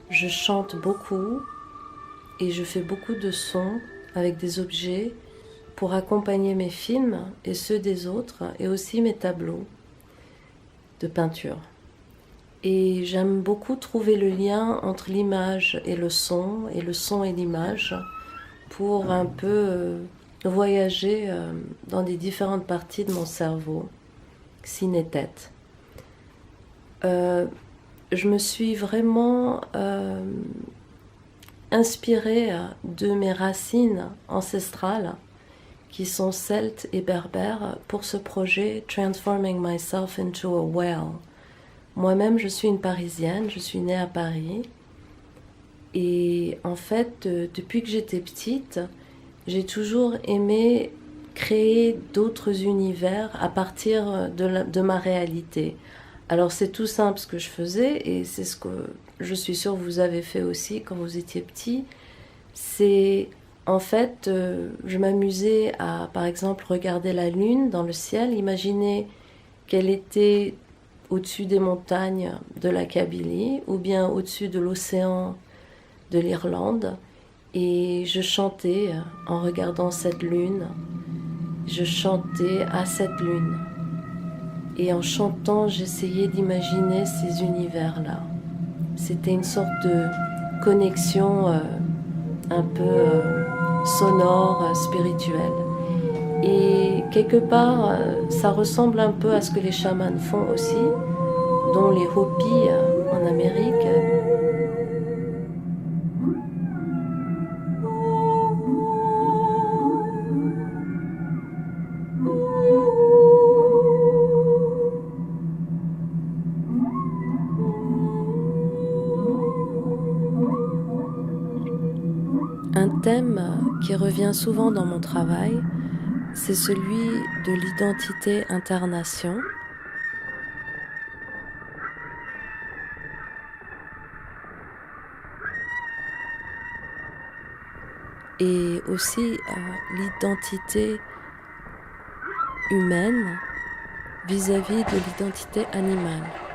je chante beaucoup et je fais beaucoup de sons avec des objets pour accompagner mes films et ceux des autres et aussi mes tableaux de peinture. Et j'aime beaucoup trouver le lien entre l'image et le son et l'image pour un peu voyager dans des différentes parties de mon cerveau, ciné-tête. Je me suis vraiment inspirée de mes racines ancestrales qui sont celtes et berbères pour ce projet Transforming Myself into a Whale. Moi-même, je suis une Parisienne, je suis née à Paris. Et en fait, depuis que j'étais petite, j'ai toujours aimé créer d'autres univers à partir de ma réalité. Alors c'est tout simple ce que je faisais et c'est ce que je suis sûre vous avez fait aussi quand vous étiez petit. C'est en fait, je m'amusais à par exemple regarder la lune dans le ciel, imaginer qu'elle était au-dessus des montagnes de la Kabylie ou bien au-dessus de l'océan de l'Irlande et je chantais en regardant cette lune, je chantais à cette lune et en chantant j'essayais d'imaginer ces univers-là. C'était une sorte de connexion un peu sonore, spirituelle. Et quelque part, ça ressemble un peu à ce que les chamans font aussi, dont les Hopis en Amérique. Un thème qui revient souvent dans mon travail, c'est celui de l'identité incarnation. Et aussi l'identité humaine vis-à-vis de l'identité animale.